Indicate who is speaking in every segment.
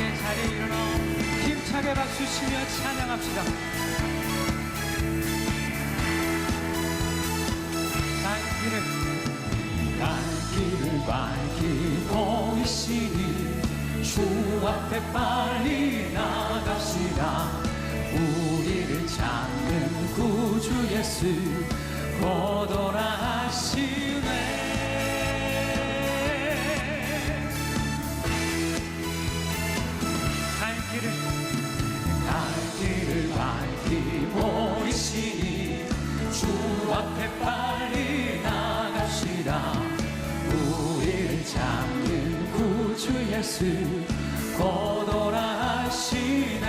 Speaker 1: 이제 자리에 일어나 힘차게 박수치며 찬양합시다.
Speaker 2: 갈 길을 밝히고 계시니 주 앞에 빨리 나갑시다. 우리를 찾는 구주 예수 곧 오라 하시네. 갈 길을 밝히고 계시니 주 앞에 빨리 나갑시다. 우리를 잡는 구주 예수 곧 오라 하시네.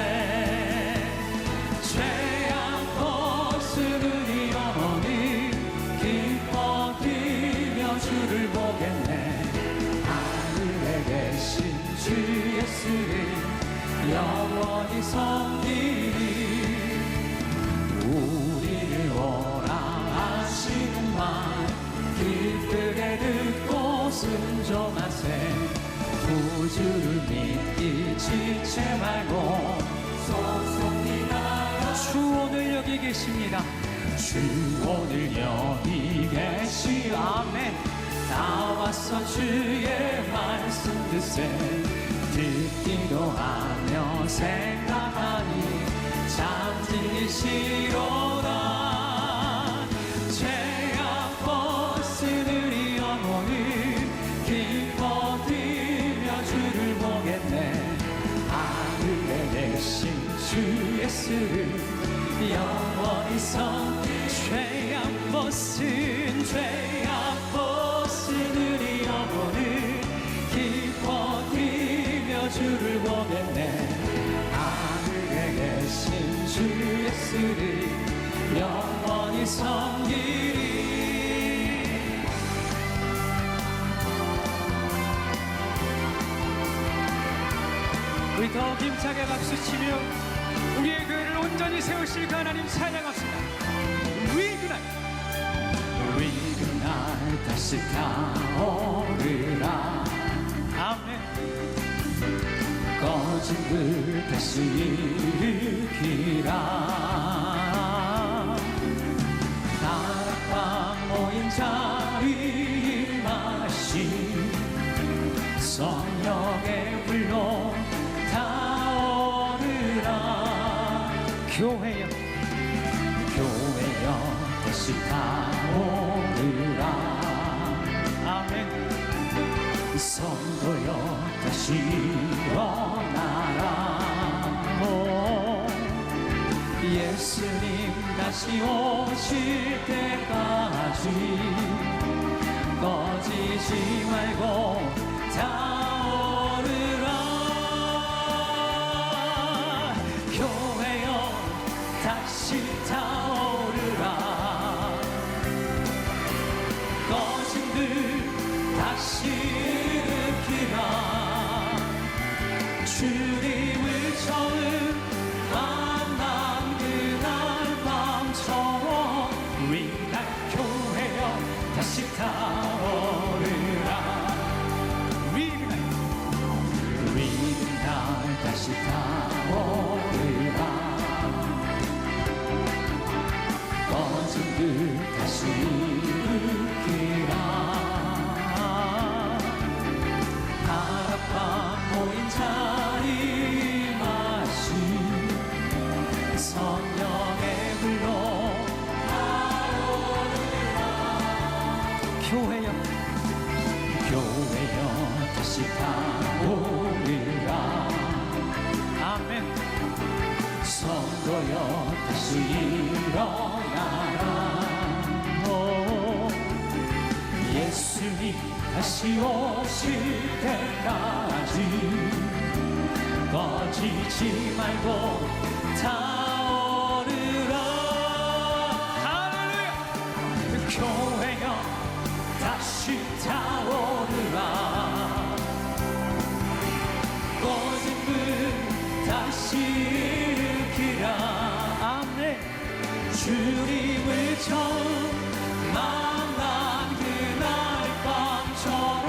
Speaker 2: 죄악 벗으니 영원히 기뻐 뛰며 주를 보겠네. 하늘에 계신 주 예수를 영원히 섬기리. 우리를 오라 하시는 말 기쁘게 듣고 순종하세. 구주를 믿기 지체 말고 속속히 나가.
Speaker 1: 주 오늘 여기 계십니다.
Speaker 2: 주 오늘 여기 계시. 아멘. 나와서 주의 말씀 듣세. 듣기도 하며 생각하니 잠들이시로다. 죄악 벗으니 영혼이 기뻐 뛰며 주를 보겠네. 하늘에 계신 주 예수를 영원히 섬기.
Speaker 1: 죄악 벗으니 영혼이
Speaker 2: 기뻐 뛰며 주를 보겠네. 하늘에 계신 주 예수를 영원히 섬기리.
Speaker 1: 우리 더 힘차게 박수치며 우리의 교회를 온전히 세우실 그 하나님 찬양합시다. 위그날
Speaker 2: 다시 타오르라.
Speaker 1: 아멘.
Speaker 2: 꺼진 불 다시 일으키라. 다락방 모인 자리 임하신 성령의 불로 타오르라.
Speaker 1: 교회여
Speaker 2: 다시 타오르라.
Speaker 1: 아멘.
Speaker 2: 성도여 다시 일어나라. 예수님 다시 오실 때까지 꺼지지 말고 타오르라. 교회여 다시 타오르라. 꺼진 불 다시 일으키라. 주님을 처음 만난 그날 밤처럼 우리날 교회여 다시 타오르라.
Speaker 1: 위그날
Speaker 2: 다시 타오르라. 꺼진 불 다시 일으키라. 하룻밤 모인 자리 마신 성령의 불로 타오르라.
Speaker 1: 교회여
Speaker 2: 다시 타오르라.
Speaker 1: 아멘.
Speaker 2: 성도여 다시 일어나라. 예수님 다시 오실 때까지 꺼지지 말고 타오르라.
Speaker 1: 할렐루야.
Speaker 2: 교회여 다시 타오르라. 꺼진 불 다시 일으키라.
Speaker 1: 아멘.
Speaker 2: 주님을 처음 만난 그날 밤처럼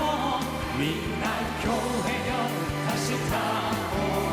Speaker 2: 우리 날 교회여 다시 타오르라.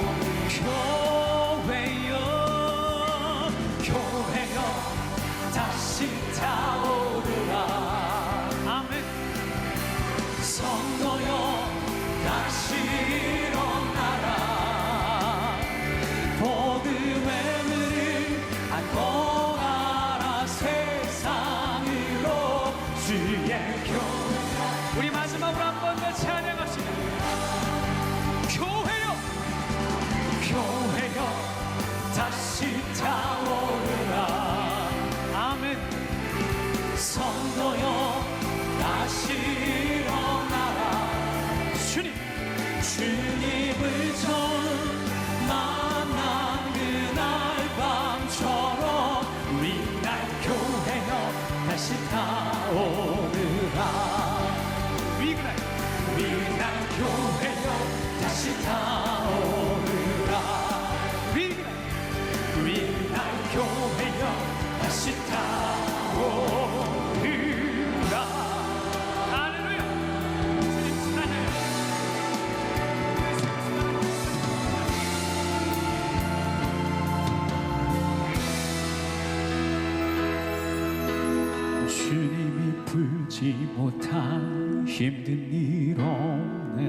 Speaker 2: 못한 힘든 일 없네.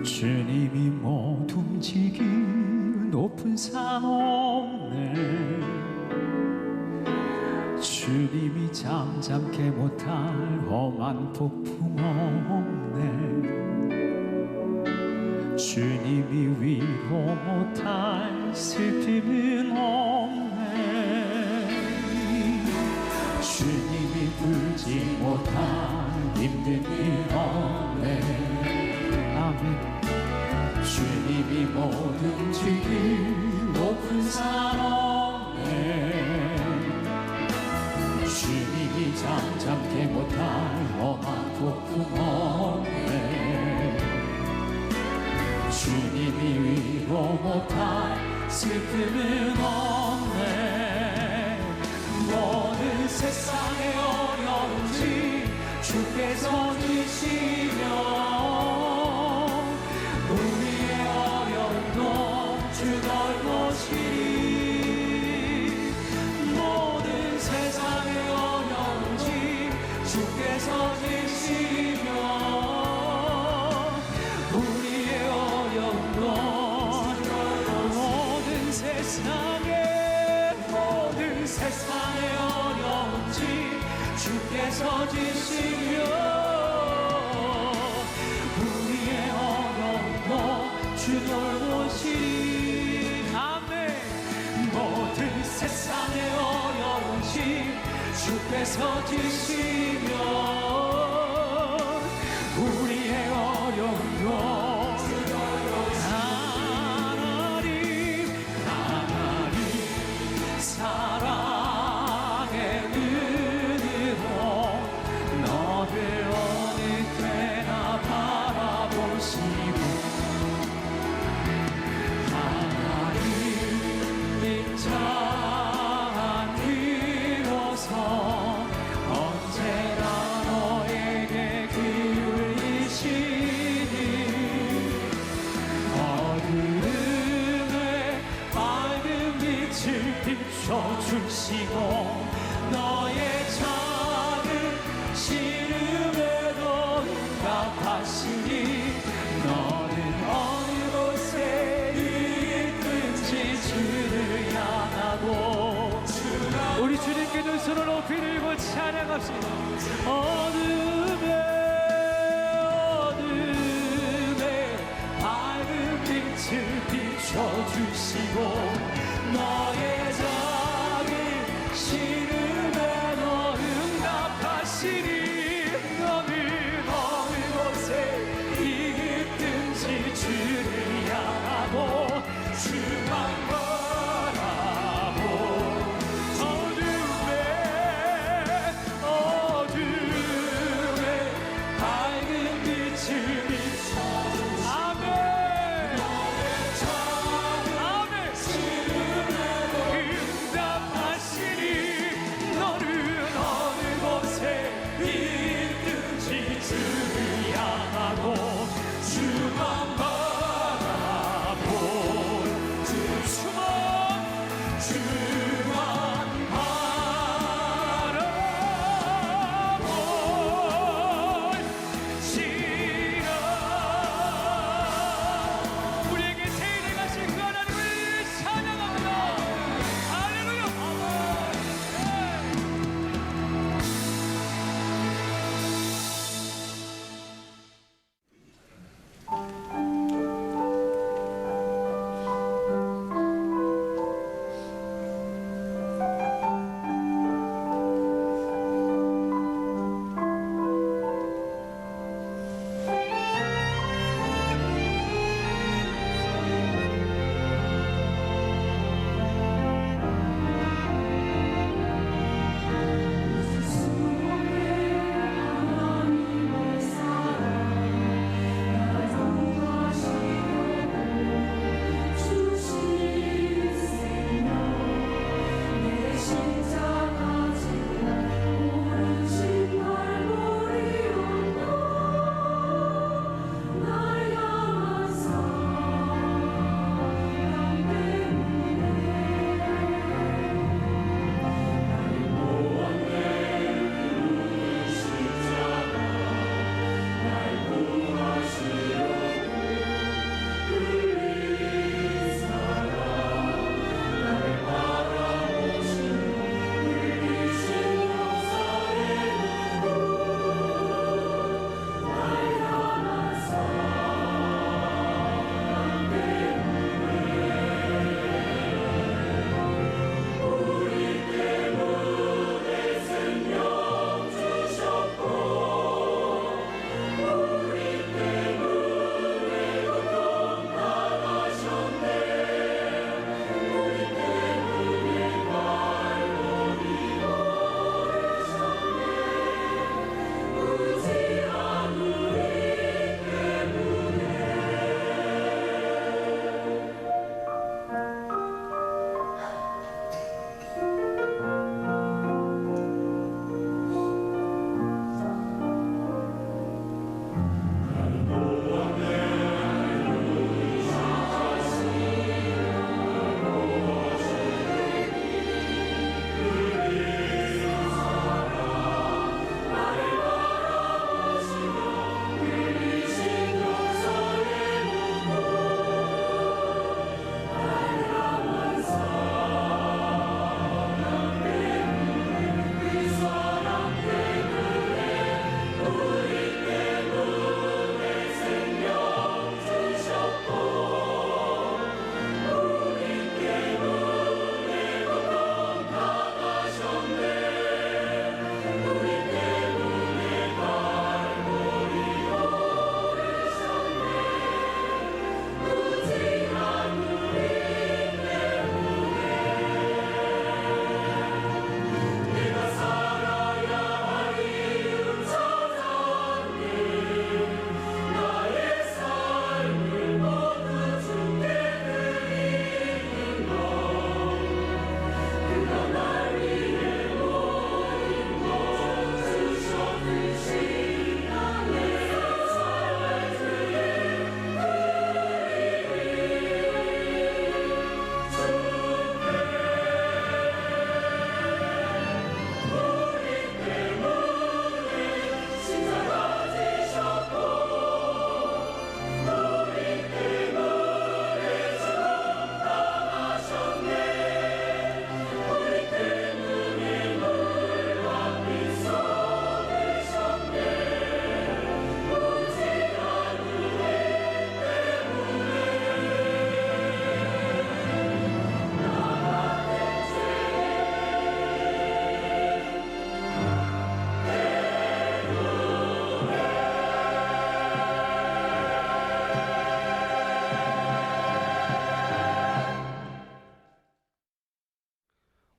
Speaker 2: 주님이 못 움직일 높은 산 없네. 주님이 잠잠케 못할 험한 폭풍 없네. 주님이 위로 못할 슬픔은 없네. 주님이 풀지 못한 힘든 일 없네. 아멘. 주님이 못 움직일 높은 산 없네. 주님이 잠잠케 못할 험한 폭풍 없네. 주님이 위로 못할 슬픔은 없네. 모든 세상의 어려움이 주께서 지시며 우리의 어려움도 주 돌보시리. 모든 세상의 어려움이 주께서 지시며 우리의 어려움도 모든 세상의 어려움이 주께서 지시며 우리의 어려움도 주 돌보시리. 아멘. 모든 세상의 어려움이 주께서 지시며 우리의 어려움도 사랑의 눈으로 너를 어느 때나 바라보시고 하나님 입장 들어서 언제나 너에게 기울이시니 어둠에 밝은 빛을 비춰주시고 너의 작은 시름에도 응답하시니 너는 어느 곳에 있든지 주를 향하고
Speaker 1: 우리 주님께 두 손을 높이 들고 찬양합시다.
Speaker 2: 어둠에 밝은 빛을 비춰주시고 너의 작은 시름에도 응답하시니 너는 어느 곳에 있든지 주를 향하고 주만 바라보 어둠에 밝은 빛을 비춰주시고 아멘. 너의 작은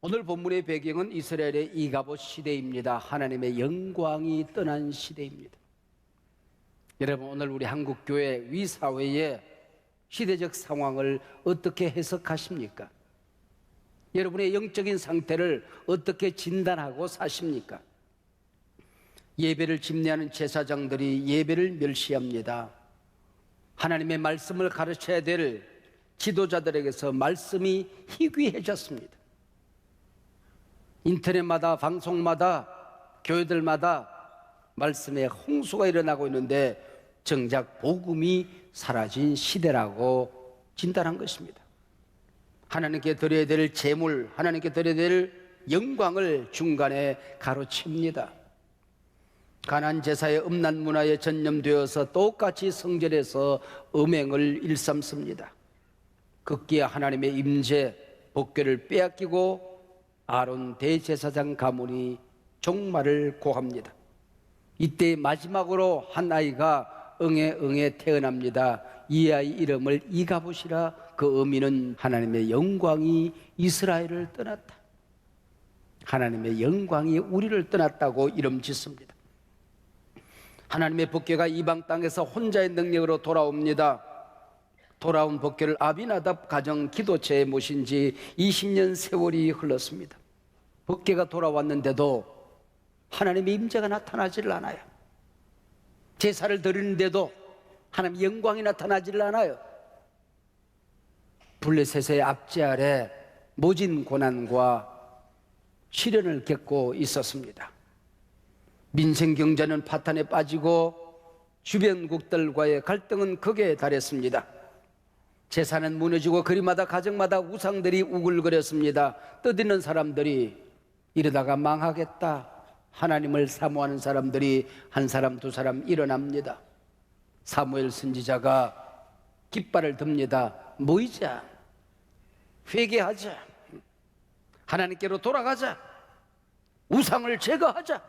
Speaker 3: 오늘 본문의 배경은 이스라엘의 이가봇 시대입니다. 하나님의 영광이 떠난 시대입니다. 여러분, 오늘 우리 한국교회 위사회의 시대적 상황을 어떻게 해석하십니까? 여러분의 영적인 상태를 어떻게 진단하고 사십니까? 예배를 집례하는 제사장들이 예배를 멸시합니다. 하나님의 말씀을 가르쳐야 될 지도자들에게서 말씀이 희귀해졌습니다. 인터넷마다 방송마다 교회들마다 말씀에 홍수가 일어나고 있는데 정작 복음이 사라진 시대라고 진단한 것입니다. 하나님께 드려야 될 제물, 하나님께 드려야 될 영광을 중간에 가로칩니다. 가나안 제사의 음란 문화에 전념되어서 똑같이 성전에서 음행을 일삼습니다. 급기야 하나님의 임재, 법궤를 빼앗기고 아론 대제사장 가문이 종말을 고합니다. 이때 마지막으로 한 아이가 응에 태어납니다. 이 아이 이름을 이가봇이라. 그 의미는 하나님의 영광이 이스라엘을 떠났다, 하나님의 영광이 우리를 떠났다고 이름 짓습니다. 하나님의 법궤가 이방 땅에서 혼자의 능력으로 돌아옵니다. 돌아온 법궤를 아비나답 가정 기도체에 모신 지 20년 세월이 흘렀습니다. 법궤가 돌아왔는데도 하나님의 임재가 나타나질 않아요. 제사를 드리는데도 하나님의 영광이 나타나질 않아요. 블레셋의 압제 아래 모진 고난과 시련을 겪고 있었습니다. 민생 경제는 파탄에 빠지고 주변국들과의 갈등은 극에 달했습니다. 재산은 무너지고 거리마다 가정마다 우상들이 우글거렸습니다. 떠드는 사람들이 이러다가 망하겠다, 하나님을 사모하는 사람들이 한 사람 두 사람 일어납니다. 사무엘 선지자가 깃발을 듭니다. 모이자, 회개하자, 하나님께로 돌아가자, 우상을 제거하자,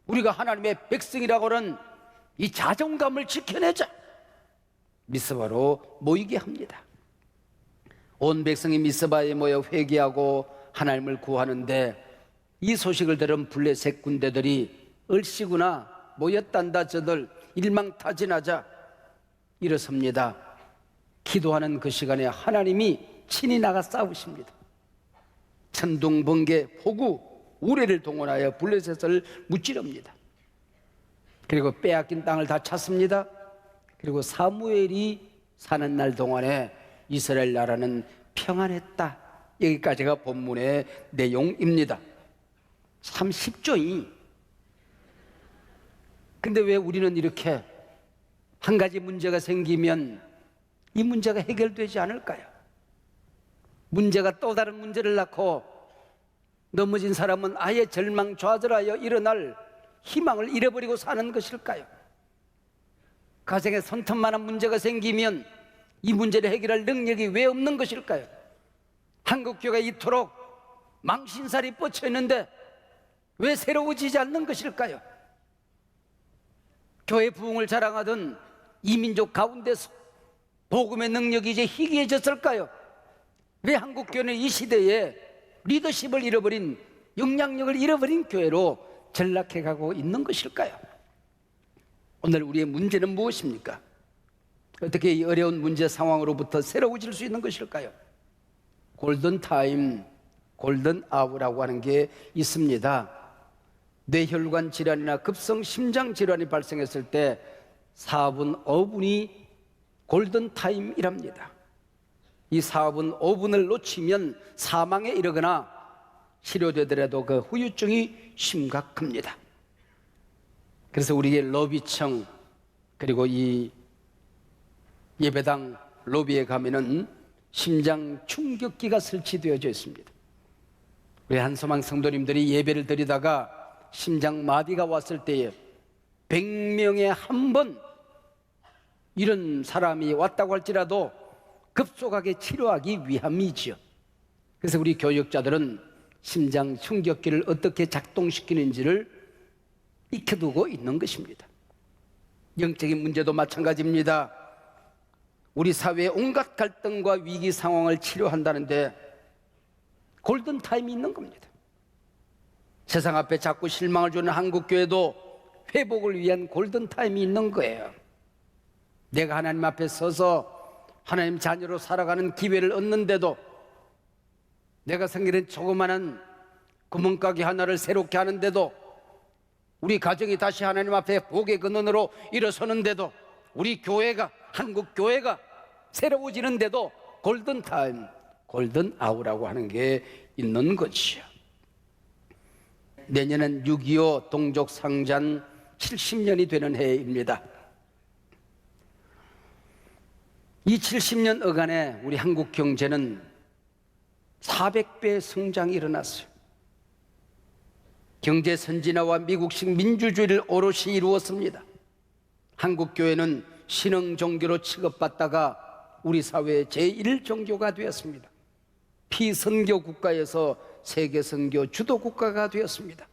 Speaker 3: 우리가 하나님의 백성이라고는 이 자존감을 지켜내자. 미스바로 모이게 합니다. 온 백성이 미스바에 모여 회개하고 하나님을 구하는데 이 소식을 들은 블레셋 군대들이 얼씨구나, 모였단다, 저들 일망타진하자 일어섭니다. 기도하는 그 시간에 하나님이 친히 나가 싸우십니다. 천둥, 번개, 폭우, 우레를 동원하여 블레셋을 무찌릅니다. 그리고 빼앗긴 땅을 다 찾습니다. 그리고 사무엘이 사는 날 동안에 이스라엘 나라는 평안했다. 여기까지가 본문의 내용입니다. 참 쉽죠? 근데 왜 우리는 이렇게 한 가지 문제가 생기면 이 문제가 해결되지 않을까요? 문제가 또 다른 문제를 낳고 넘어진 사람은 아예 절망 좌절하여 일어날 희망을 잃어버리고 사는 것일까요? 가정에 손톱만한 문제가 생기면 이 문제를 해결할 능력이 왜 없는 것일까요? 한국교회가 이토록 망신살이 뻗쳐 있는데 왜 새로워지지 않는 것일까요? 교회 부흥을 자랑하던 이민족 가운데서 복음의 능력이 이제 희귀해졌을까요? 왜 한국교회는 이 시대에 리더십을 잃어버린, 영향력을 잃어버린 교회로 전락해가고 있는 것일까요? 오늘 우리의 문제는 무엇입니까? 어떻게 이 어려운 문제 상황으로부터 새로워질 수 있는 것일까요? 골든타임, 골든아워라고 하는 게 있습니다. 뇌혈관 질환이나 급성 심장 질환이 발생했을 때 4분, 5분이 골든타임이랍니다. 이 4분, 5분을 놓치면 사망에 이르거나 치료되더라도 그 후유증이 심각합니다. 그래서 우리의 로비청, 그리고 이 예배당 로비에 가면은 심장 충격기가 설치되어져 있습니다. 우리 한소망 성도님들이 예배를 드리다가 심장 마비가 왔을 때에 100명에 한 번 이런 사람이 왔다고 할지라도 급속하게 치료하기 위함이지요. 그래서 우리 교육자들은 심장 충격기를 어떻게 작동시키는지를 익혀두고 있는 것입니다. 영적인 문제도 마찬가지입니다. 우리 사회의 온갖 갈등과 위기 상황을 치료한다는데 골든타임이 있는 겁니다. 세상 앞에 자꾸 실망을 주는 한국교회도 회복을 위한 골든타임이 있는 거예요. 내가 하나님 앞에 서서 하나님 자녀로 살아가는 기회를 얻는데도, 내가 생기는 조그마한 구멍가게 하나를 새롭게 하는데도, 우리 가정이 다시 하나님 앞에 복의 근원으로 일어서는데도, 우리 교회가, 한국 교회가 새로워지는데도 골든타임, 골든아워라고 하는 게 있는 것이요. 내년은 6.25 동족상잔 70년이 되는 해입니다. 이 70년 어간에 우리 한국 경제는 400배의 성장이 일어났어요. 경제 선진화와 미국식 민주주의를 오롯이 이루었습니다. 한국 교회는 신흥 종교로 취급받다가 우리 사회의 제1종교가 되었습니다. 피선교 국가에서 세계 선교 주도 국가가 되었습니다.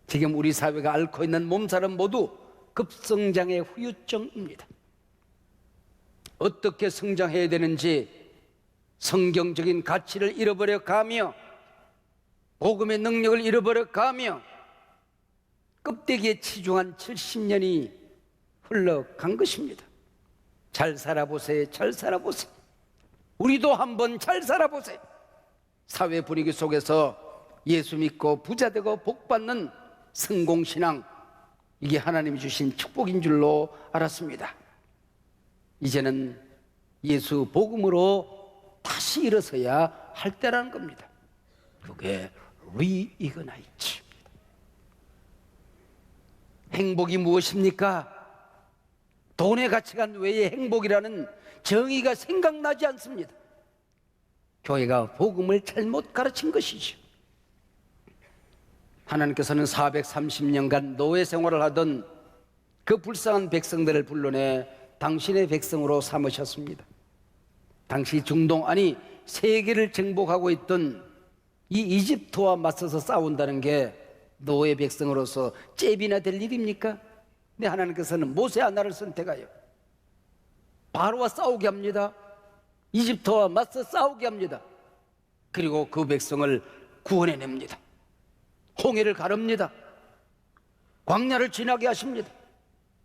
Speaker 3: 지금 우리 사회가 앓고 있는 몸살은 모두 급성장의 후유증입니다. 어떻게 성장해야 되는지 성경적인 가치를 잃어버려 가며 복음의 능력을 잃어버려 가며 껍데기에 치중한 70년이 흘러간 것입니다. 잘 살아보세요. 잘 살아보세요. 우리도 한번 잘 살아보세요. 사회 분위기 속에서 예수 믿고 부자 되고 복 받는 성공신앙, 이게 하나님이 주신 축복인 줄로 알았습니다. 이제는 예수 복음으로 다시 일어서야 할 때라는 겁니다. 그게 리이그나이트. 행복이 무엇입니까? 돈의 가치가 외에 행복이라는 정의가 생각나지 않습니다. 교회가 복음을 잘못 가르친 것이죠. 하나님께서는 430년간 노예 생활을 하던 그 불쌍한 백성들을 불러내 당신의 백성으로 삼으셨습니다. 당시 중동, 아니 세계를 정복하고 있던 이 이집트와 맞서서 싸운다는 게 노예 백성으로서 잽이나 될 일입니까? 근데 하나님께서는 모세 하나를 선택하여 바로와 싸우게 합니다. 이집트와 맞서 싸우게 합니다. 그리고 그 백성을 구원해냅니다. 홍해를 가릅니다. 광야를 지나게 하십니다.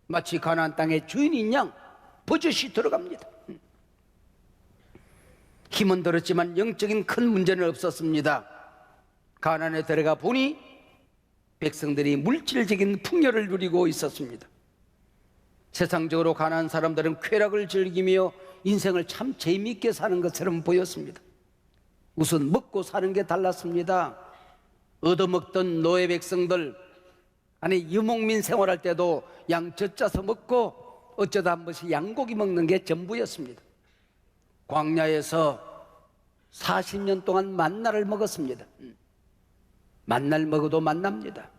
Speaker 3: 마치 가나안 땅의 주인인 양 버젓이 들어갑니다. 힘은 들었지만 영적인 큰 문제는 없었습니다. 가나안에 들어가 보니 백성들이 물질적인 풍요를 누리고 있었습니다. 세상적으로 가난한 사람들은 쾌락을 즐기며 인생을 참 재미있게 사는 것처럼 보였습니다. 우선 먹고 사는 게 달랐습니다. 얻어먹던 노예 백성들, 아니 유목민 생활할 때도 양 젖짜서 먹고 어쩌다 한 번씩 양고기 먹는 게 전부였습니다. 광야에서 40년 동안 만나를 먹었습니다. 만나를 먹어도 만납니다.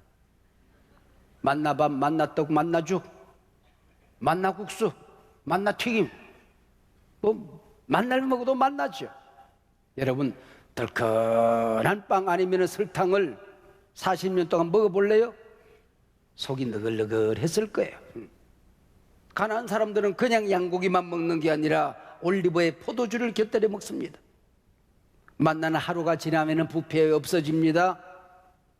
Speaker 3: 만나밥, 만나떡, 만나죽, 만나국수, 만나튀김, 만나를 먹어도 만나죠. 여러분, 덜큰한 빵 아니면 설탕을 40년 동안 먹어볼래요? 속이 너글너글했을 거예요. 가난한 사람들은 그냥 양고기만 먹는 게 아니라 올리브에 포도주를 곁들여 먹습니다. 만나는 하루가 지나면 부패 없어집니다.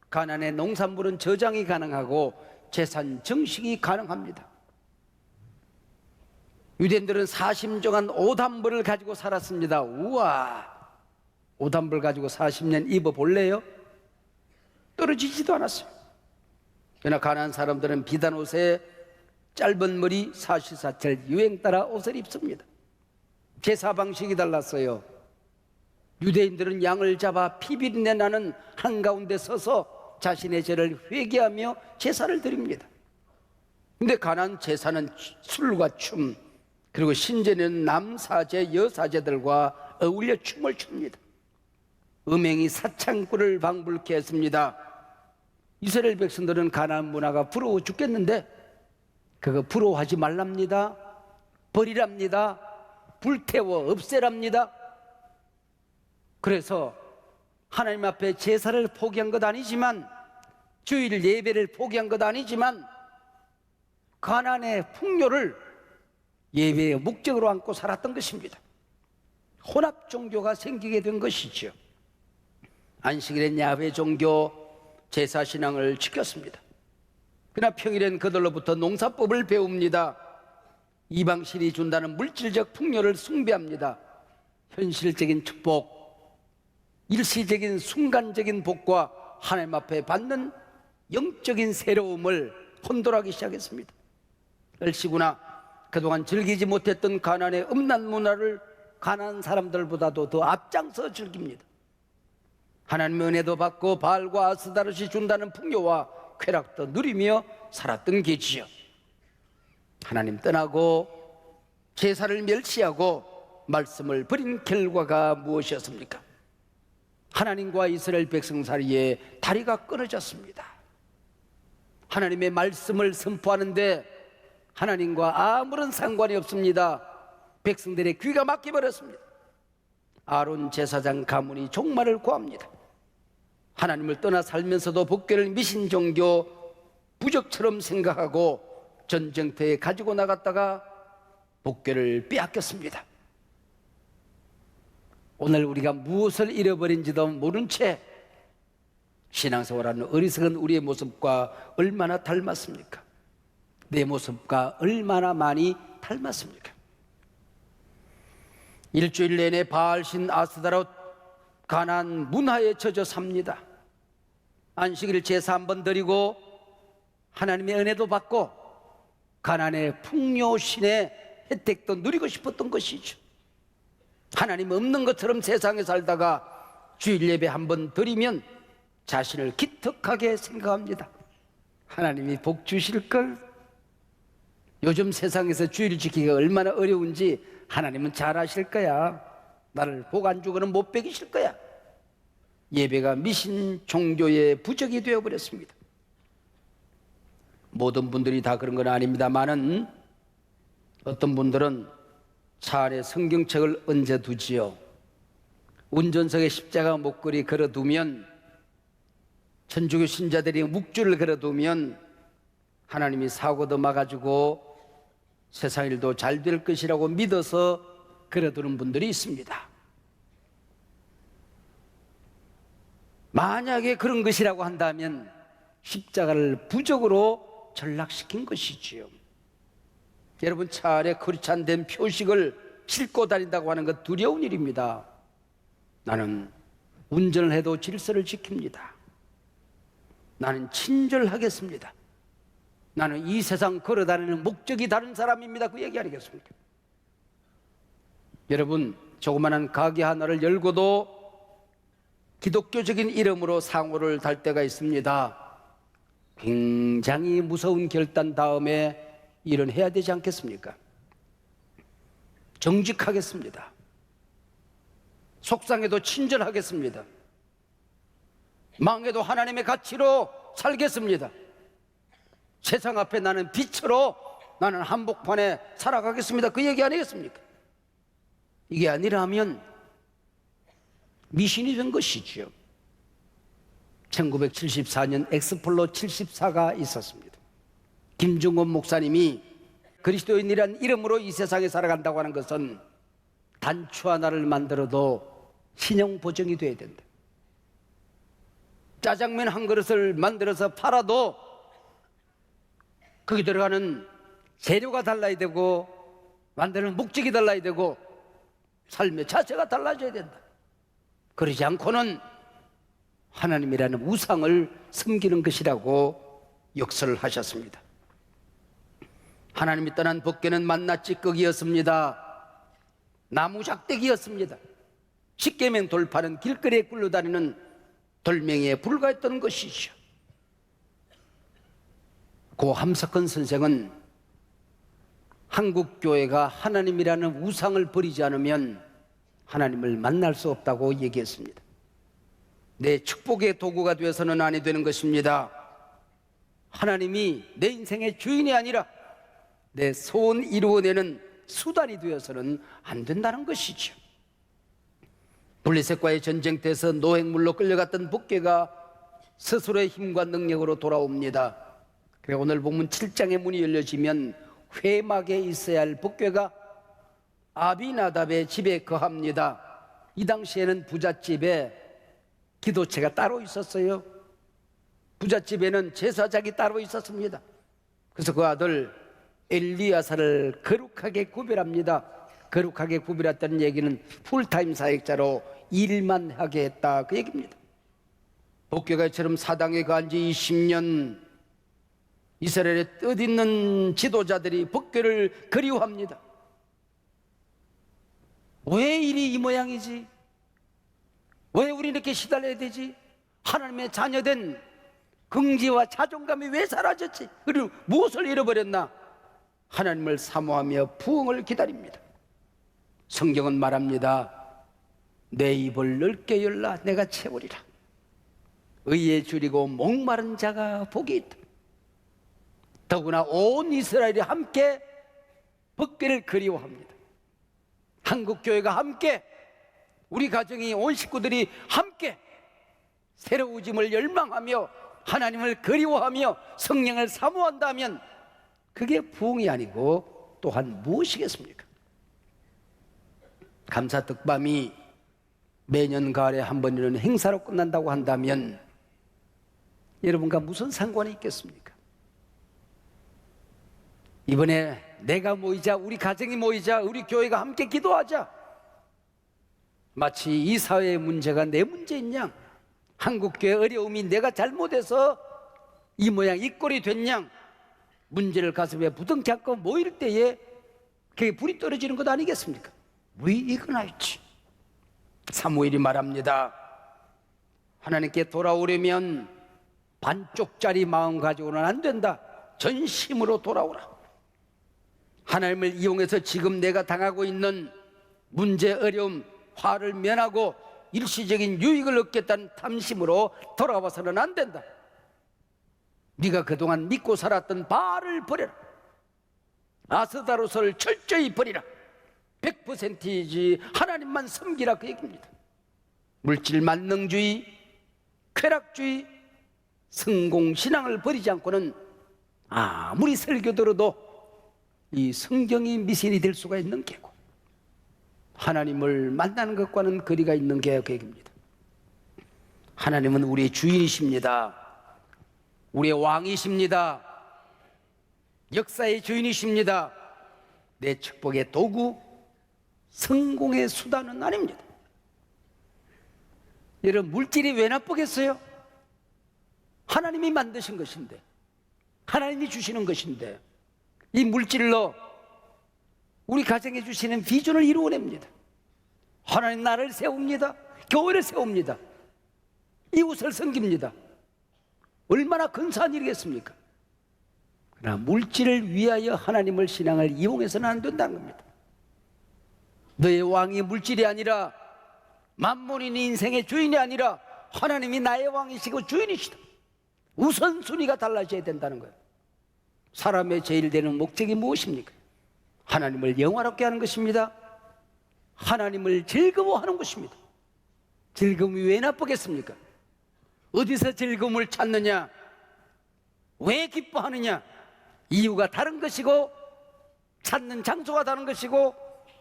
Speaker 3: 가난의 농산물은 저장이 가능하고 재산 증식이 가능합니다. 유대인들은 40년간 오단벌을 가지고 살았습니다. 우와, 오단벌 가지고 40년 입어볼래요? 떨어지지도 않았어요. 그러나 가난한 사람들은 비단 옷에 짧은 머리 사시사철 유행 따라 옷을 입습니다. 제사 방식이 달랐어요. 유대인들은 양을 잡아 피비린내 나는 한가운데 서서 자신의 죄를 회개하며 제사를 드립니다. 근데 가난 제사는 술과 춤, 그리고 신제는 남사제, 여사제들과 어울려 춤을 춥니다. 음행이 사창꾼을 방불케 했습니다. 이스라엘 백성들은 가나안 문화가 부러워 죽겠는데 그거 부러워하지 말랍니다. 버리랍니다. 불태워 없애랍니다. 그래서 하나님 앞에 제사를 포기한 것 아니지만, 주일 예배를 포기한 것 아니지만, 가나안의 풍요를 예배의 목적으로 안고 살았던 것입니다. 혼합 종교가 생기게 된 것이죠. 안식일엔 야훼 종교 제사 신앙을 지켰습니다. 그러나 평일엔 그들로부터 농사법을 배웁니다. 이방신이 준다는 물질적 풍요를 숭배합니다. 현실적인 축복, 일시적인 순간적인 복과 하나님 앞에 받는 영적인 새로움을 혼돈하기 시작했습니다. 얼씨구나 그동안 즐기지 못했던 가나안의 음란 문화를 가나안 사람들보다도 더 앞장서 즐깁니다. 하나님의 은혜도 받고 바알과 아스다롯이 준다는 풍요와 쾌락도 누리며 살았던 게지요. 하나님 떠나고 제사를 멸시하고 말씀을 버린 결과가 무엇이었습니까? 하나님과 이스라엘 백성 사이에 다리가 끊어졌습니다. 하나님의 말씀을 선포하는데 하나님과 아무런 상관이 없습니다. 백성들의 귀가 막혀버렸습니다. 아론 제사장 가문이 종말을 구합니다. 하나님을 떠나 살면서도 복궤를 미신 종교 부적처럼 생각하고 전쟁터에 가지고 나갔다가 복궤를 빼앗겼습니다. 오늘 우리가 무엇을 잃어버린지도 모른 채 신앙생활하는 어리석은 우리의 모습과 얼마나 닮았습니까? 내 모습과 얼마나 많이 닮았습니까? 일주일 내내 바알신 아스다롯 가나안 문화에 젖어 삽니다. 안식일 제사 한번 드리고 하나님의 은혜도 받고 가나안의 풍요신의 혜택도 누리고 싶었던 것이죠. 하나님 없는 것처럼 세상에 살다가 주일 예배 한번 드리면 자신을 기특하게 생각합니다. 하나님이 복 주실걸? 요즘 세상에서 주일 지키기가 얼마나 어려운지 하나님은 잘 아실 거야. 나를 복 안 주고는 못 먹이실 거야. 예배가 미신 종교의 부적이 되어버렸습니다. 모든 분들이 다 그런 건 아닙니다만은 어떤 분들은 차 안에 성경책을 얹어 두지요. 운전석에 십자가 목걸이 걸어두면, 천주교 신자들이 묵주를 걸어두면 하나님이 사고도 막아주고 세상 일도 잘 될 것이라고 믿어서 걸어두는 분들이 있습니다. 만약에 그런 것이라고 한다면 십자가를 부적으로 전락시킨 것이지요. 여러분, 차 안에 거룩찬된 표식을 싣고 다닌다고 하는 것 두려운 일입니다. 나는 운전을 해도 질서를 지킵니다. 나는 친절하겠습니다. 나는 이 세상 걸어다니는 목적이 다른 사람입니다. 그 얘기 아니겠습니까? 여러분, 조그마한 가게 하나를 열고도 기독교적인 이름으로 상호를 달 때가 있습니다. 굉장히 무서운 결단 다음에 일은 해야 되지 않겠습니까? 정직하겠습니다. 속상해도 친절하겠습니다. 망해도 하나님의 가치로 살겠습니다. 세상 앞에 나는 빛으로, 나는 한복판에 살아가겠습니다. 그 얘기 아니겠습니까? 이게 아니라면 미신이 된 것이지요. 1974년 엑스플로 74가 있었습니다. 김중건 목사님이 그리스도인이란 이름으로 이 세상에 살아간다고 하는 것은 단추 하나를 만들어도 신용 보정이 돼야 된다. 짜장면 한 그릇을 만들어서 팔아도 거기 들어가는 재료가 달라야 되고 만드는 목적이 달라야 되고 삶의 자체가 달라져야 된다. 그러지 않고는 하나님이라는 우상을 섬기는 것이라고 역설을 하셨습니다. 하나님이 떠난 복궤는 만나 찌꺼기였습니다. 나무 작대기였습니다. 십계명 돌파는 길거리에 굴러다니는 돌멩이에 불과했던 것이죠. 고 함석헌 선생은 한국교회가 하나님이라는 우상을 버리지 않으면 하나님을 만날 수 없다고 얘기했습니다. 내 축복의 도구가 되어서는 아니 되는 것입니다. 하나님이 내 인생의 주인이 아니라 내 소원 이루어내는 수단이 되어서는 안 된다는 것이죠. 블레셋과의 전쟁터에서 노획물로 끌려갔던 복궤가 스스로의 힘과 능력으로 돌아옵니다. 그리고 오늘 본문 7장의 문이 열려지면 회막에 있어야 할 복궤가 아비나답의 집에 거합니다. 이 당시에는 부잣집에 기도체가 따로 있었어요. 부잣집에는 제사장이 따로 있었습니다. 그래서 그 아들 엘리야사를 거룩하게 구별합니다. 거룩하게 구별했다는 얘기는 풀타임 사역자로 일만 하게 했다, 그 얘기입니다. 복교가처럼 사당에 간 지 20년 이스라엘의 뜻있는 지도자들이 복교를 그리워합니다. 왜 일이 이 모양이지? 왜 우리 이렇게 시달려야 되지? 하나님의 자녀된 긍지와 자존감이 왜 사라졌지? 그리고 무엇을 잃어버렸나? 하나님을 사모하며 부흥을 기다립니다. 성경은 말합니다. 내 입을 넓게 열라 내가 채우리라. 의에 줄이고 목마른 자가 복이 있다. 더구나 온 이스라엘이 함께 복귀를 그리워합니다. 한국교회가 함께, 우리 가정이, 온 식구들이 함께 새로우짐을 열망하며 하나님을 그리워하며 성령을 사모한다면 그게 부흥이 아니고 또한 무엇이겠습니까? 감사떡밤이 매년 가을에 한 번 이런 행사로 끝난다고 한다면 여러분과 무슨 상관이 있겠습니까? 이번에 내가 모이자, 우리 가정이 모이자, 우리 교회가 함께 기도하자. 마치 이 사회의 문제가 내 문제인 양, 한국교회 어려움이 내가 잘못해서 이 모양 이 꼴이 된 양, 문제를 가슴에 부둥켜 안고 모일 때에 그게 불이 떨어지는 것 아니겠습니까? We ignite. 사무엘이 말합니다. 하나님께 돌아오려면 반쪽짜리 마음 가지고는 안 된다. 전심으로 돌아오라. 하나님을 이용해서 지금 내가 당하고 있는 문제, 어려움, 화를 면하고 일시적인 유익을 얻겠다는 탐심으로 돌아와서는 안 된다. 네가 그동안 믿고 살았던 바알을 버려라. 아스다로스를 철저히 버리라. 100%이지 하나님만 섬기라, 그 얘기입니다. 물질 만능주의, 쾌락주의, 성공신앙을 버리지 않고는 아무리 설교 들어도 이 성경이 미신이 될 수가 있는 게고, 하나님을 만나는 것과는 거리가 있는 게 그 얘기입니다. 하나님은 우리의 주인이십니다. 우리의 왕이십니다. 역사의 주인이십니다. 내 축복의 도구, 성공의 수단은 아닙니다. 여러분, 물질이 왜 나쁘겠어요? 하나님이 만드신 것인데, 하나님이 주시는 것인데, 이 물질로 우리 가정에 주시는 비전을 이루어냅니다. 하나님 나를 세웁니다. 교회를 세웁니다. 이웃을 섬깁니다. 얼마나 근사한 일이겠습니까? 그러나 물질을 위하여 하나님을 신앙을 이용해서는 안 된다는 겁니다. 너의 왕이 물질이 아니라, 만몬이 네 인생의 주인이 아니라 하나님이 나의 왕이시고 주인이시다. 우선순위가 달라져야 된다는 거예요. 사람의 제일 되는 목적이 무엇입니까? 하나님을 영화롭게 하는 것입니다. 하나님을 즐거워하는 것입니다. 즐거움이 왜 나쁘겠습니까? 어디서 즐거움을 찾느냐? 왜 기뻐하느냐? 이유가 다른 것이고 찾는 장소가 다른 것이고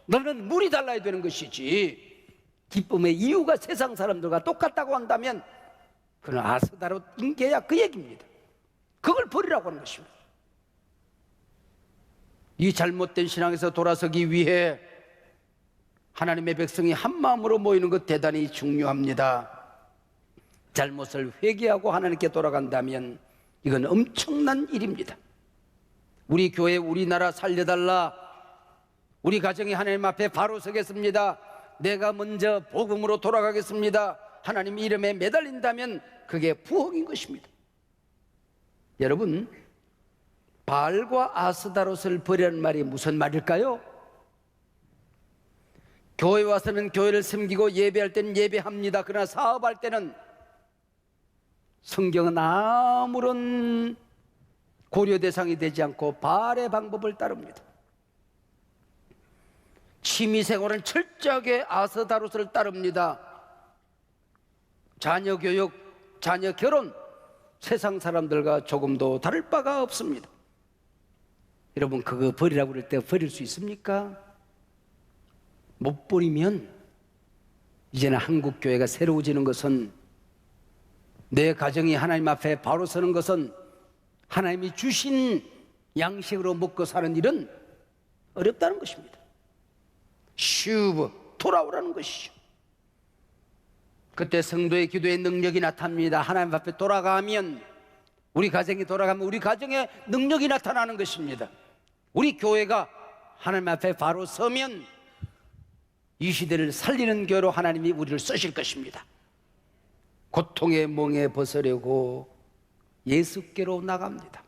Speaker 3: 너는 물이 달라야 되는 것이지, 기쁨의 이유가 세상 사람들과 똑같다고 한다면 그건 아스다롯 인계야, 그 얘기입니다. 그걸 버리라고 하는 것입니다. 이 잘못된 신앙에서 돌아서기 위해 하나님의 백성이 한 마음으로 모이는 것 대단히 중요합니다. 잘못을 회개하고 하나님께 돌아간다면 이건 엄청난 일입니다. 우리 교회, 우리나라 살려달라. 우리 가정이 하나님 앞에 바로 서겠습니다. 내가 먼저 복음으로 돌아가겠습니다. 하나님 이름에 매달린다면 그게 부흥인 것입니다. 여러분, 바알과 아스다롯을 버리라는 말이 무슨 말일까요? 교회 와서는 교회를 섬기고 예배할 때는 예배합니다. 그러나 사업할 때는 성경은 아무런 고려 대상이 되지 않고 바알의 방법을 따릅니다. 취미생활은 철저하게 아스다롯을 따릅니다. 자녀 교육, 자녀 결혼, 세상 사람들과 조금도 다를 바가 없습니다. 여러분, 그거 버리라고 그럴 때 버릴 수 있습니까? 못 버리면 이제는 한국교회가 새로워지는 것은 내 가정이 하나님 앞에 바로 서는 것은 하나님이 주신 양식으로 먹고 사는 일은 어렵다는 것입니다. 슈브 돌아오라는 것이죠. 그때 성도의 기도의 능력이 나타납니다. 하나님 앞에 돌아가면, 우리 가정이 돌아가면 우리 가정의 능력이 나타나는 것입니다. 우리 교회가 하나님 앞에 바로 서면 이 시대를 살리는 교회로 하나님이 우리를 쓰실 것입니다. 고통의 멍에 벗으려고 예수께로 나갑니다.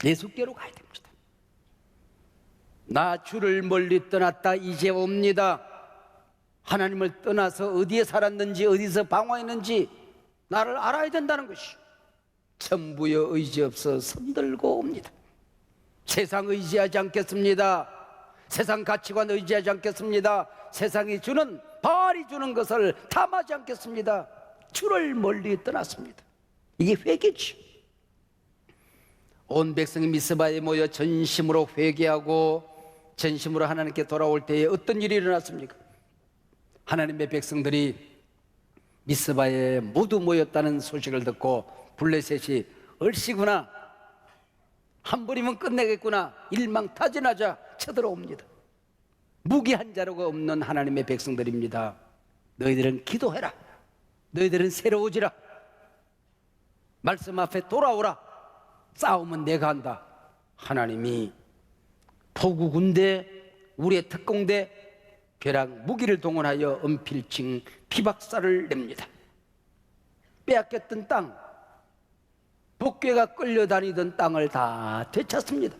Speaker 3: 예수께로 가야 됩니다. 나 주를 멀리 떠났다 이제 옵니다. 하나님을 떠나서 어디에 살았는지, 어디서 방황했는지 나를 알아야 된다는 것이, 천부여 의지 없어 손들고 옵니다. 세상 의지하지 않겠습니다. 세상 가치관 의지하지 않겠습니다. 세상이 주는, 바알이 주는 것을 탐하지 않겠습니다. 주를 멀리 떠났습니다. 이게 회개죠. 온 백성이 미스바에 모여 전심으로 회개하고 전심으로 하나님께 돌아올 때에 어떤 일이 일어났습니까? 하나님의 백성들이 미스바에 모두 모였다는 소식을 듣고 블레셋이 얼씨구나, 한 번이면 끝내겠구나 일망타진하자 쳐들어옵니다. 무기 한 자루가 없는 하나님의 백성들입니다. 너희들은 기도해라. 너희들은 새로워지라. 말씀 앞에 돌아오라. 싸움은 내가 한다. 하나님이 포구 군대, 우리의 특공대, 벼락 무기를 동원하여 은필칭 피박사를 냅니다. 빼앗겼던 땅, 복괴가 끌려다니던 땅을 다 되찾습니다.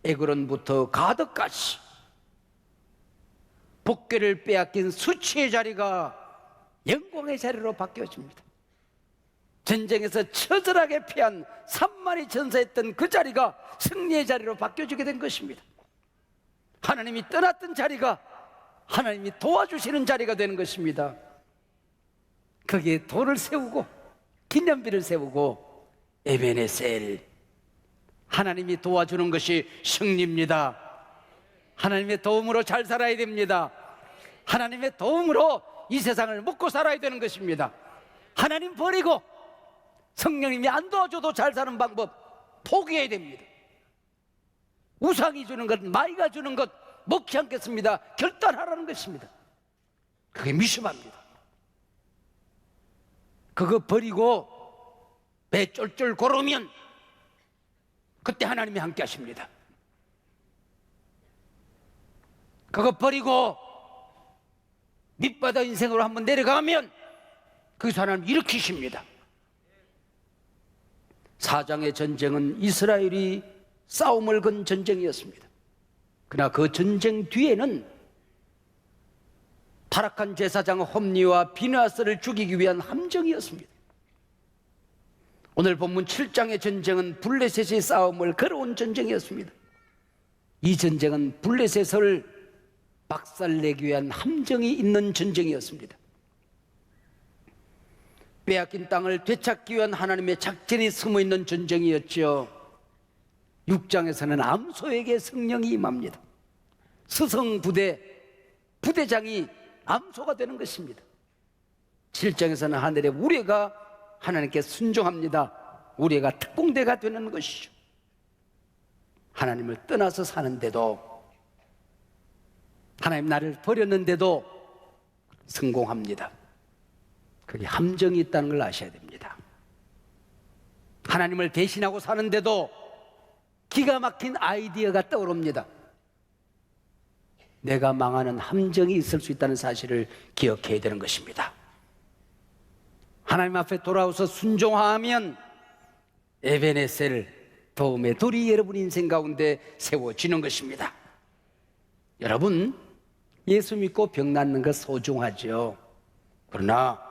Speaker 3: 에그론부터 가드까지 복괴를 빼앗긴 수치의 자리가 영광의 자리로 바뀌어집니다. 전쟁에서 처절하게 패한 3만이 전사했던 그 자리가 승리의 자리로 바뀌어지게 된 것입니다. 하나님이 떠났던 자리가 하나님이 도와주시는 자리가 되는 것입니다. 거기에 돌을 세우고 기념비를 세우고 에베네셀, 하나님이 도와주는 것이 승리입니다. 하나님의 도움으로 잘 살아야 됩니다. 하나님의 도움으로 이 세상을 먹고 살아야 되는 것입니다. 하나님 버리고 성령님이 안 도와줘도 잘 사는 방법 포기해야 됩니다. 우상이 주는 것, 마이가 주는 것 먹지 않겠습니다. 결단하라는 것입니다. 그게 미심합니다. 그거 버리고 배 쫄쫄 걸으면 그때 하나님이 함께 하십니다. 그거 버리고 밑바다 인생으로 한번 내려가면 거기서 하나님 일으키십니다. 사장의 전쟁은 이스라엘이 싸움을 건 전쟁이었습니다. 그러나 그 전쟁 뒤에는 타락한 제사장 홈니와 비느하스를 죽이기 위한 함정이었습니다. 오늘 본문 7장의 전쟁은 블레셋의 싸움을 걸어온 전쟁이었습니다. 이 전쟁은 블레셋을 박살내기 위한 함정이 있는 전쟁이었습니다. 빼앗긴 땅을 되찾기 위한 하나님의 작전이 숨어있는 전쟁이었죠. 6장에서는 암소에게 성령이 임합니다. 스성부대, 부대장이 암소가 되는 것입니다. 7장에서는 하늘의 우레가 하나님께 순종합니다. 우레가 특공대가 되는 것이죠. 하나님을 떠나서 사는데도, 하나님 나를 버렸는데도 성공합니다. 그게 함정이 있다는 걸 아셔야 됩니다. 하나님을 배신하고 사는데도 기가 막힌 아이디어가 떠오릅니다. 내가 망하는 함정이 있을 수 있다는 사실을 기억해야 되는 것입니다. 하나님 앞에 돌아와서 순종하면 에베네셀, 도움의 돌이 여러분 인생 가운데 세워지는 것입니다. 여러분, 예수 믿고 병 낫는 것 소중하죠. 그러나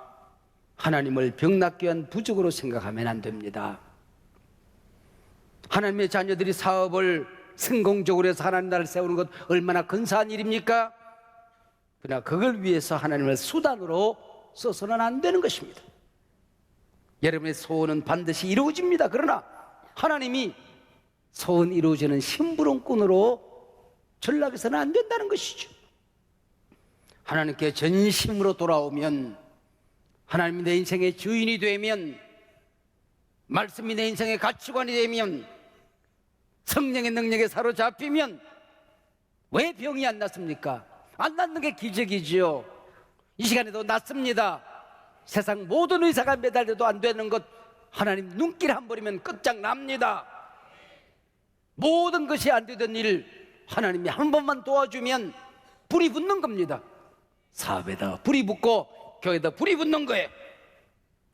Speaker 3: 하나님을 병 낫기 위한 부족으로 생각하면 안 됩니다. 하나님의 자녀들이 사업을 성공적으로 해서 하나님 나라를 세우는 것 얼마나 근사한 일입니까? 그러나 그걸 위해서 하나님을 수단으로 써서는 안 되는 것입니다. 여러분의 소원은 반드시 이루어집니다. 그러나 하나님이 소원 이루어지는 심부름꾼으로 전락해서는 안 된다는 것이죠. 하나님께 전심으로 돌아오면 하나님이 내 인생의 주인이 되면, 말씀이 내 인생의 가치관이 되면, 성령의 능력에 사로잡히면 왜 병이 안 낫습니까? 안 낫는 게 기적이지요. 이 시간에도 낫습니다. 세상 모든 의사가 매달려도 안 되는 것, 하나님 눈길 한 번이면 끝장납니다. 모든 것이 안 되던 일, 하나님이 한 번만 도와주면 불이 붙는 겁니다. 사업에다 불이 붙고 교회에다 불이 붙는 거예요.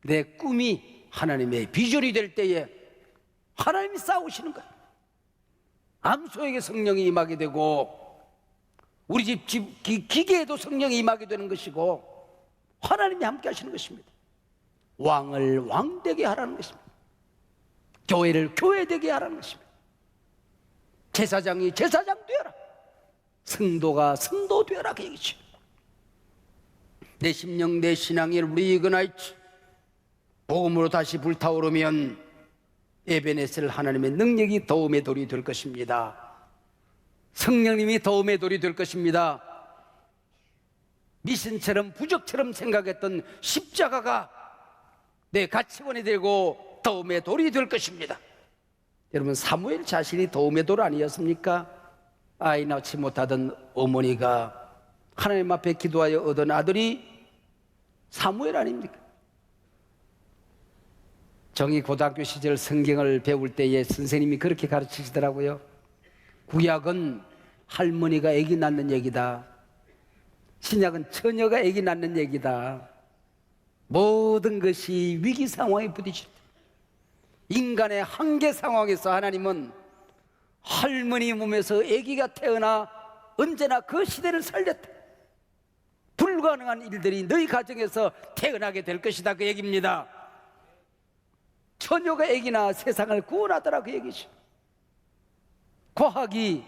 Speaker 3: 내 꿈이 하나님의 비전이 될 때에 하나님이 싸우시는 거예요. 암소에게 성령이 임하게 되고, 우리 집 기계에도 성령이 임하게 되는 것이고, 하나님이 함께 하시는 것입니다. 왕을 왕되게 하라는 것입니다. 교회를 교회되게 하라는 것입니다. 제사장이 제사장 되어라, 성도가 성도 되어라, 그 얘기죠. 내 심령, 내 신앙이 리그나이트, 복음으로 다시 불타오르면 에베네셀 하나님의 능력이 도움의 돌이 될 것입니다. 성령님이 도움의 돌이 될 것입니다. 미신처럼 부적처럼 생각했던 십자가가 내 가치관이 되고 도움의 돌이 될 것입니다. 여러분, 사무엘 자신이 도움의 돌 아니었습니까? 아이 낳지 못하던 어머니가 하나님 앞에 기도하여 얻은 아들이 사무엘 아닙니까? 정이 고등학교 시절 성경을 배울 때에 선생님이 그렇게 가르치시더라고요. 구약은 할머니가 아기 낳는 얘기다. 신약은 처녀가 아기 낳는 얘기다. 모든 것이 위기 상황에 부딪힙니다. 인간의 한계 상황에서 하나님은 할머니 몸에서 아기가 태어나 언제나 그 시대를 살렸다. 불가능한 일들이 너희 가정에서 태어나게 될 것이다, 그 얘기입니다. 처녀가 아기나 세상을 구원하더라, 그 얘기죠. 과학이,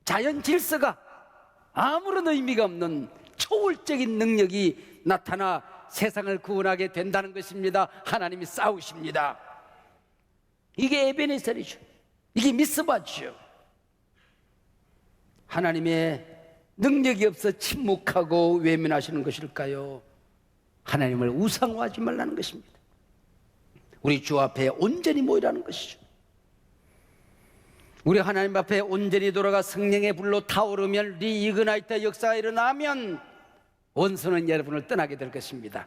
Speaker 3: 자연 질서가 아무런 의미가 없는 초월적인 능력이 나타나 세상을 구원하게 된다는 것입니다. 하나님이 싸우십니다. 이게 에베네셀이죠. 이게 미스바죠. 하나님의 능력이 없어 침묵하고 외면하시는 것일까요? 하나님을 우상화하지 말라는 것입니다. 우리 주 앞에 온전히 모이라는 것이죠. 우리 하나님 앞에 온전히 돌아가 성령의 불로 타오르면, 리이그나이트 역사가 일어나면 원수는 여러분을 떠나게 될 것입니다.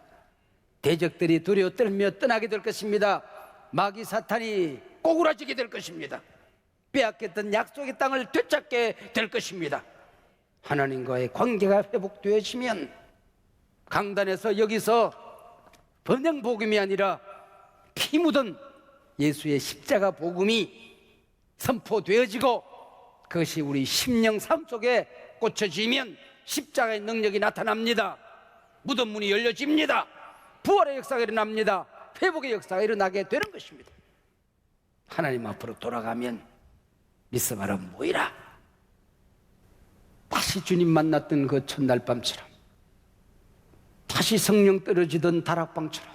Speaker 3: 대적들이 두려워 떨며 떠나게 될 것입니다. 마귀 사탄이 꼬꾸라지게 될 것입니다. 빼앗겼던 약속의 땅을 되찾게 될 것입니다. 하나님과의 관계가 회복되어지면 강단에서 여기서 번영 복음이 아니라 피 묻은 예수의 십자가 복음이 선포되어지고, 그것이 우리 심령 삶 속에 꽂혀지면 십자가의 능력이 나타납니다. 무덤 문이 열려집니다. 부활의 역사가 일어납니다. 회복의 역사가 일어나게 되는 것입니다. 하나님 앞으로 돌아가면 미스바라 모이라. 다시 주님 만났던 그 첫날 밤처럼, 다시 성령 떨어지던 다락방처럼,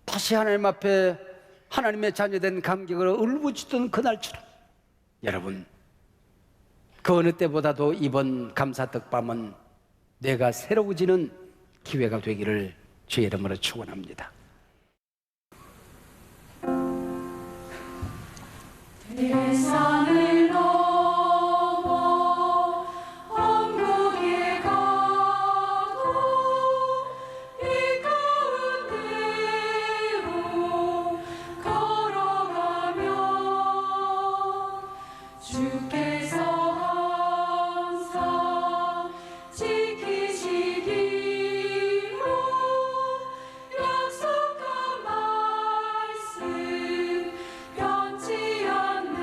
Speaker 3: 다시 하나님 앞에 하나님의 자녀된 감격으로 울부짖던 그날처럼, 여러분, 그 어느 때보다도 이번 감사떡밤은 뇌가 새로워지는 기회가 되기를 주의 이름으로 축원합니다.
Speaker 2: 세상을 넘어 천국에 가도 이 가운데로 걸어가면 주께서 항상 지키시기로 약속한 말씀 변치 않네.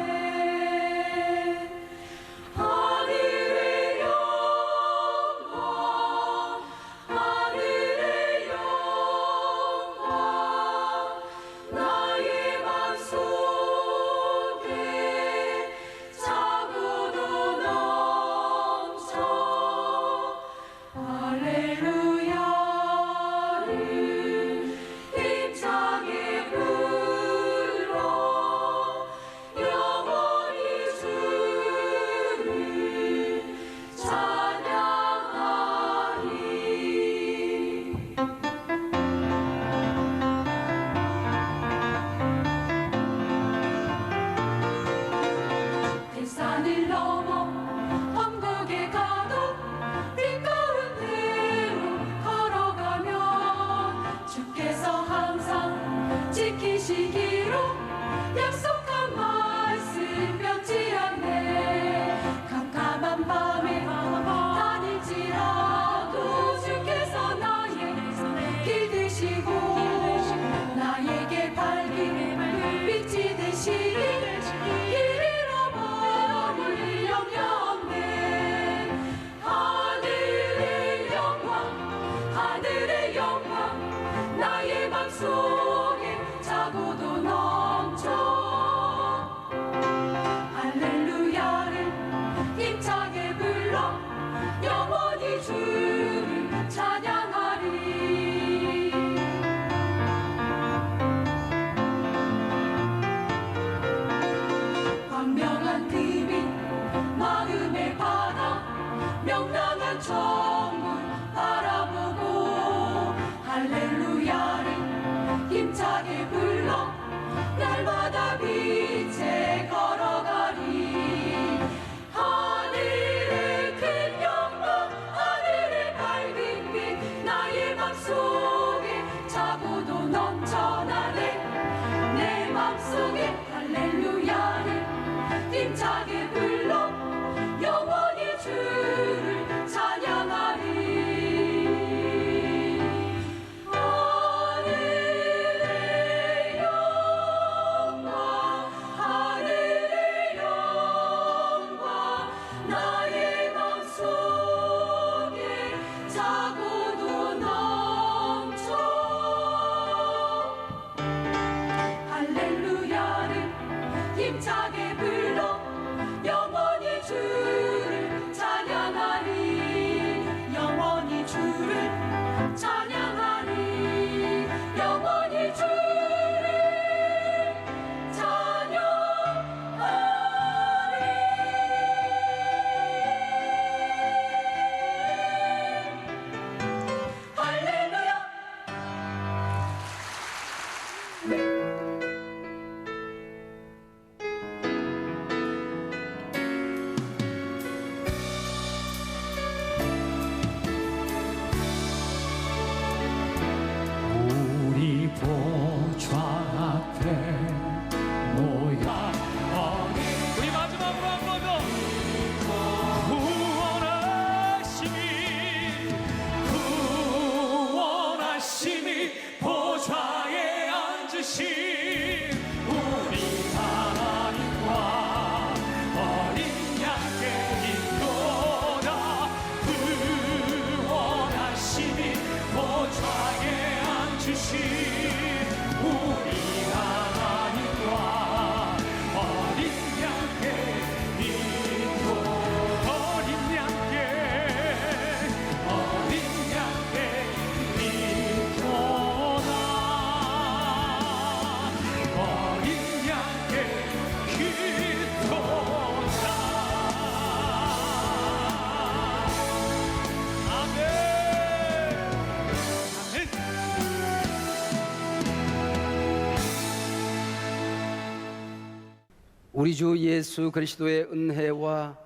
Speaker 3: 우리 주 예수 그리스도의 은혜와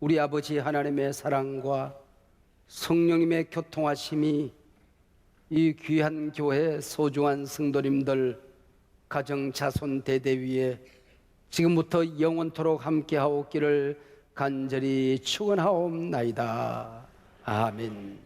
Speaker 3: 우리 아버지 하나님의 사랑과 성령님의 교통하심이 이 귀한 교회 소중한 성도님들 가정 자손 대대 위에 지금부터 영원토록 함께하옵기를 간절히 축원하옵나이다. 아멘.